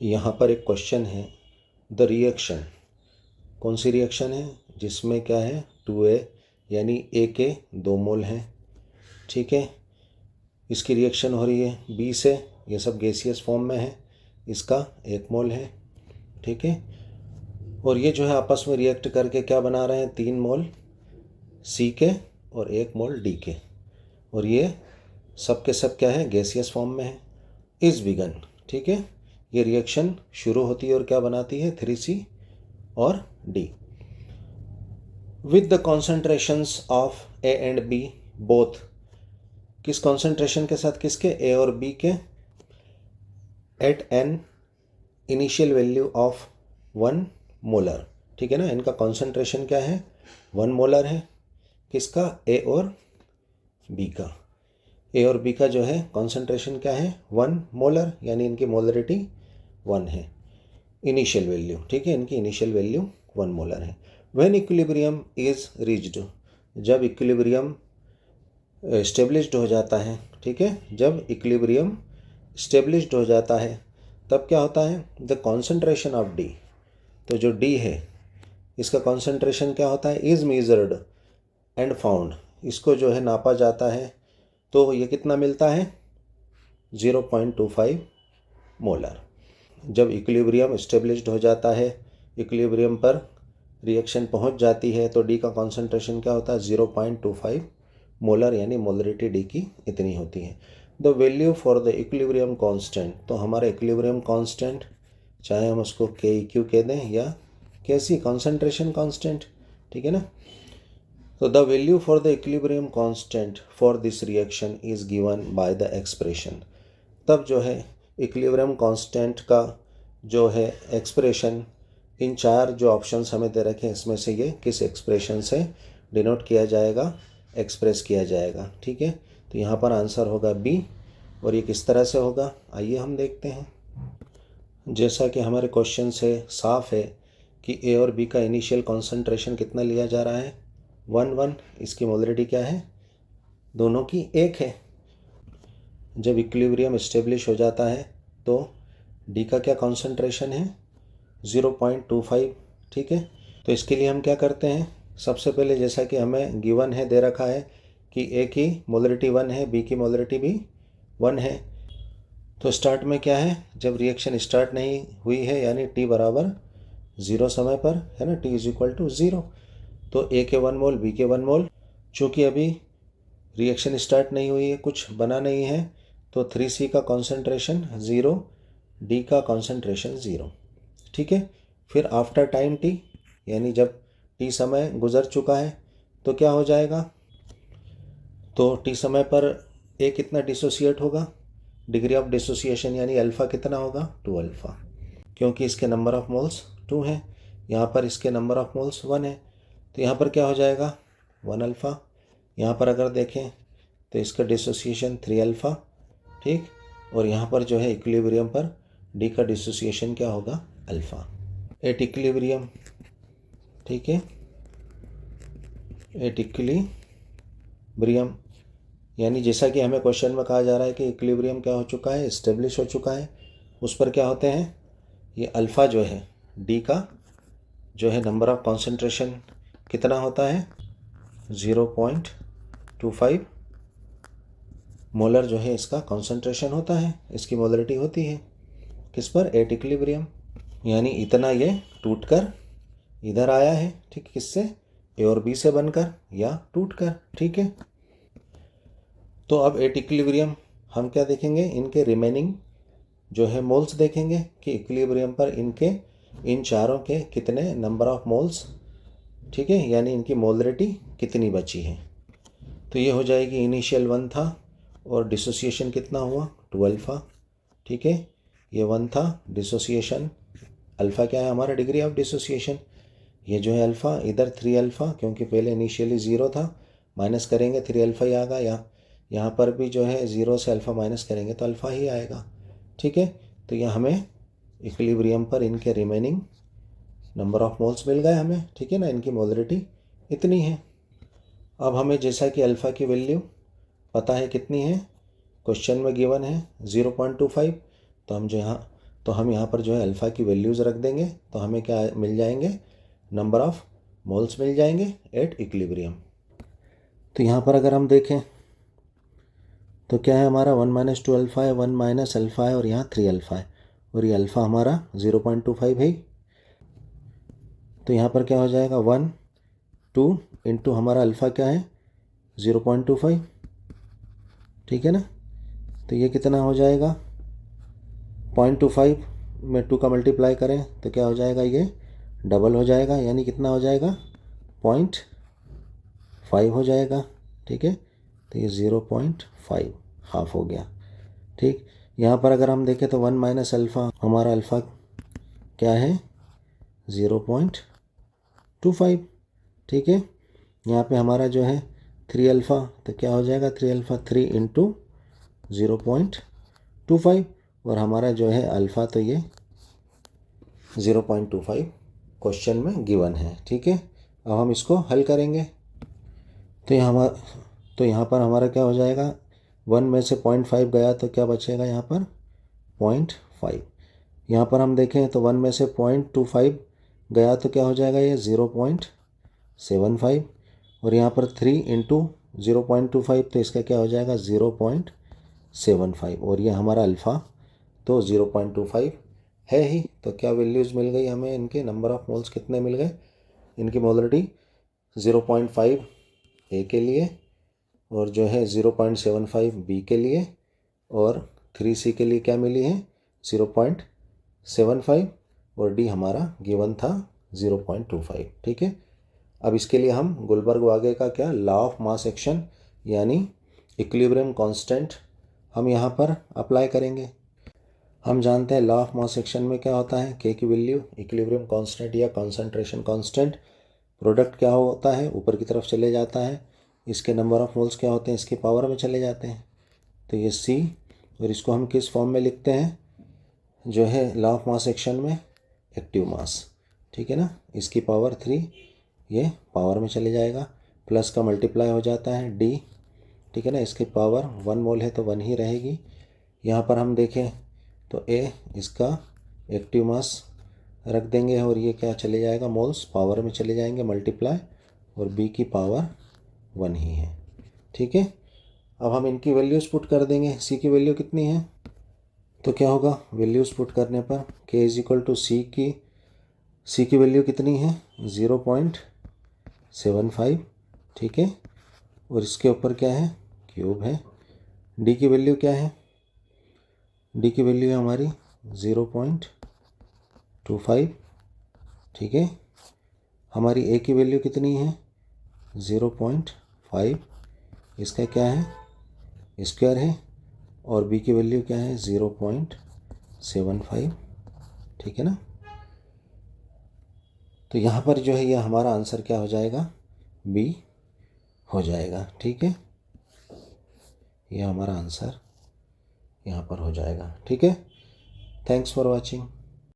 यहाँ पर एक क्वेश्चन है, द रिएक्शन, कौन सी रिएक्शन है जिसमें क्या है 2A यानी A के 2 मोल हैं, ठीक है। इसकी रिएक्शन हो रही है B से, ये सब गैसियस फॉर्म में है, इसका 1 मोल है, ठीक है। और ये जो है आपस में रिएक्ट करके क्या बना रहे हैं, 3 मोल C के और 1 मोल D के, और ये सब के सब क्या है, गैसियस फॉर्म में है। इज बिगन, ठीक है, ये रिएक्शन शुरू होती है और क्या बनाती है 3C और D with the concentrations of A and B both, किस कॉन्सेंट्रेशन के साथ, किसके, A और B के, at an initial value of 1 molar, ठीक है ना। इनका कॉन्सेंट्रेशन क्या है, 1 मोलर है, किसका, A और B का। A और B का जो है कॉन्सेंट्रेशन क्या है, 1 मोलर, यानी इनकी मोलरिटी 1 है, इनिशियल वैल्यू, ठीक है, इनकी इनिशियल वैल्यू 1 मोलर है। व्हेन इक्विलिब्रियम इज रीच्ड, जब इक्विलिब्रियम स्टेब्लिश्ड हो जाता है, ठीक है, जब इक्विलिब्रियम स्टेब्लिश्ड हो जाता है तब क्या होता है, द कॉन्सेंट्रेशन ऑफ D, तो जो D है इसका कॉन्सेंट्रेशन क्या होता है, इज मेजर्ड एंड फाउंड, इसको जो है नापा जाता है, तो ये कितना मिलता है 0.25 मोलर। जब इक्विलिब्रियम स्टेब्लिश्ड हो जाता है, इक्विलिब्रियम पर रिएक्शन पहुंच जाती है, तो D का कॉन्सेंट्रेशन क्या होता है 0.25 मोलर, यानी मोलरिटी D की इतनी होती है। The value for the equilibrium constant, तो हमारा इक्विलिब्रियम कांस्टेंट, चाहे हम उसको KEQ कह दें या कैसी, कॉन्सेंट्रेशन कांस्टेंट, ठीक है ना। तो the value for the equilibrium constant for this reaction is given by the expression, तब जो है इक्विलिब्रियम कांस्टेंट का जो है एक्सप्रेशन, इन 4 जो ऑप्शंस हमें दे रखे हैं इसमें से ये किस एक्सप्रेशन से डिनोट किया जाएगा, एक्सप्रेस किया जाएगा, ठीक है। तो यहाँ पर आंसर होगा B, और ये किस तरह से होगा, आइए हम देखते हैं। जैसा कि हमारे क्वेश्चन से साफ है कि A और B का इनिशियल कॉन्सेंट्रेशन कितना लिया जा रहा है, 1 इसकी मोलरिटी क्या है, दोनों की 1 है। जब इक्विलिब्रियम स्टेब्लिश हो जाता है तो D का क्या कॉन्सेंट्रेशन है 0.25, ठीक है। तो इसके लिए हम क्या करते हैं, सबसे पहले जैसा कि हमें गिवन है, दे रखा है कि A की मोलरिटी 1 है, B की मोलरिटी भी 1 है, तो स्टार्ट में क्या है, जब रिएक्शन स्टार्ट नहीं हुई है यानी T बराबर 0 समय पर है ना, T = 0, तो A के 1 मोल, B के 1 मोल, चूँकि अभी रिएक्शन स्टार्ट नहीं हुई है, कुछ बना नहीं है, तो 3C का कॉन्सेंट्रेशन 0, D का कॉन्सेंट्रेशन 0, ठीक है। फिर आफ्टर टाइम T, यानी जब T समय गुजर चुका है तो क्या हो जाएगा, तो T समय पर A कितना डिसोसिएट होगा, डिग्री ऑफ डिसोसिएशन यानी अल्फ़ा कितना होगा 2 अल्फ़ा, क्योंकि इसके नंबर ऑफ मोल्स 2 हैं, यहाँ पर इसके नंबर ऑफ मोल्स 1 है, तो यहाँ पर क्या हो जाएगा 1 अल्फ़ा। यहाँ पर अगर देखें तो इसका डिसोसिएशन 3 अल्फ़ा, ठीक, और यहाँ पर जो है इक्विलिब्रियम पर D का डिसोसिएशन क्या होगा अल्फ़ा। एट इक्विलिब्रियम, ठीक है, एट इक्विलिब्रियम यानी जैसा कि हमें क्वेश्चन में कहा जा रहा है कि इक्विलिब्रियम क्या हो चुका है, इस्टेब्लिश हो चुका है, उस पर क्या होते हैं, ये अल्फ़ा जो है D का जो है नंबर ऑफ कॉन्सेंट्रेशन कितना होता है 0.25 मोलर जो है इसका कॉन्सेंट्रेशन होता है, इसकी मोलरिटी होती है किस पर, एट इक्विलिब्रियम, यानी इतना ये टूटकर इधर आया है, ठीक, किससे, A और B से बनकर या टूटकर, ठीक है। तो अब एट इक्विलिब्रियम हम क्या देखेंगे, इनके रिमेनिंग जो है मोल्स देखेंगे कि इक्विलिब्रियम पर इनके इन चारों के कितने नंबर ऑफ मोल्स, ठीक है, यानी इनकी मोलरिटी कितनी बची है। तो ये हो जाएगी, इनिशियल 1 था और डिसोसिएशन कितना हुआ 2 अल्फ़ा, ठीक है, ये 1 था, डिसोसिएशन अल्फ़ा क्या है हमारा, डिग्री ऑफ डिसोसिएशन, ये जो है अल्फ़ा, इधर 3 अल्फ़ा, क्योंकि पहले इनिशियली 0 था, माइनस करेंगे 3 अल्फ़ा ही आएगा, यहाँ पर भी जो है 0 से अल्फ़ा माइनस करेंगे तो अल्फ़ा ही आएगा, ठीक है। तो यह हमें इक्विलिब्रियम पर इनके रिमेनिंग नंबर ऑफ मोल्स मिल गए हमें, ठीक है ना, इनकी मोलरिटी इतनी है। अब हमें जैसा कि अल्फ़ा की वैल्यू पता है कितनी है, क्वेश्चन में गिवन है 0.25, तो हम जो यहाँ तो हम यहाँ पर जो है अल्फ़ा की वैल्यूज़ रख देंगे, तो हमें क्या मिल जाएंगे, नंबर ऑफ मोल्स मिल जाएंगे एट इक्विलिब्रियम। तो यहाँ पर अगर हम देखें तो क्या है हमारा 1 - 2 अल्फ़ा है, 1 - अल्फ़ा है और यहाँ 3 अल्फ़ा है, और ये अल्फ़ा हमारा 0.25 है। तो यहाँ पर क्या हो जाएगा 1 2 इंटू हमारा अल्फ़ा क्या है 0.25, ठीक है ना। तो ये कितना हो जाएगा 0.25 में 2 का मल्टीप्लाई करें तो क्या हो जाएगा, ये डबल हो जाएगा, यानी कितना हो जाएगा 0.5 हो जाएगा, ठीक है। तो ये 0.5 हाफ हो गया, ठीक। यहाँ पर अगर हम देखें तो 1 - अल्फ़ा, हमारा अल्फ़ा क्या है 0.25, ठीक है। यहाँ पे हमारा जो है 3 अल्फ़ा, तो क्या हो जाएगा 3 अल्फ़ा 3 इंटू 0.25, और हमारा जो है अल्फ़ा तो ये 0.25 क्वेश्चन में गिवन है, ठीक है। अब हम इसको हल करेंगे तो यहाँ पर हमारा क्या हो जाएगा, 1 में से 0.5 गया तो क्या बचेगा यहाँ पर 0.5। यहाँ पर हम देखें तो 1 में से 0.25 गया तो क्या हो जाएगा ये 0.75, और यहाँ पर 3 इंटू 0.25 तो इसका क्या हो जाएगा 0.75, और ये हमारा अल्फ़ा तो 0.25 है ही। तो क्या वैल्यूज़ मिल गई हमें, इनके नंबर ऑफ मोल्स कितने मिल गए, इनकी मोलरिटी 0.5 ए के लिए, और जो है 0.75 बी के लिए, और 3 सी के लिए क्या मिली है 0.75, और डी हमारा गिवन था 0.25, ठीक है। अब इसके लिए हम गुलबर्ग-वागे का क्या लॉ ऑफ मास एक्शन यानी इक्विलिब्रियम कांस्टेंट हम यहाँ पर अप्लाई करेंगे। हम जानते हैं लॉ ऑफ मास एक्शन में क्या होता है, के की वैल्यू इक्विलिब्रियम कांस्टेंट या कंसंट्रेशन कांस्टेंट, प्रोडक्ट क्या होता है ऊपर की तरफ चले जाता है, इसके नंबर ऑफ मोल्स क्या होते हैं इसकी पावर में चले जाते हैं, तो ये सी, और इसको हम किस फॉर्म में लिखते हैं जो है लॉ ऑफ मास एक्शन में एक्टिव मास, ठीक है ना। इसकी पावर 3 ये पावर में चले जाएगा, प्लस का मल्टीप्लाई हो जाता है डी, ठीक है ना। इसकी पावर 1 मोल है तो 1 ही रहेगी। यहाँ पर हम देखें तो ए इसका एक्टिव मास रख देंगे, और ये क्या चले जाएगा मोल्स पावर में चले जाएंगे मल्टीप्लाई, और बी की पावर 1 ही है, ठीक है। अब हम इनकी वैल्यूज़ पुट कर देंगे, सी की वैल्यू कितनी है, तो क्या होगा वैल्यूज़ पुट करने पर के इज इक्वल टू सी की वैल्यू कितनी है 0.75, ठीक है, और इसके ऊपर क्या है क्यूब है। डी की वैल्यू क्या है, डी की वैल्यू है हमारी 0.25, ठीक है। हमारी ए की वैल्यू कितनी है 0.5, इसका क्या है स्क्वायर है, और बी की वैल्यू क्या है 0.75, ठीक है ना। तो यहाँ पर जो है यह हमारा आंसर क्या हो जाएगा बी हो जाएगा, ठीक है। यह हमारा आंसर यहाँ पर हो जाएगा, ठीक है। Thanks for watching.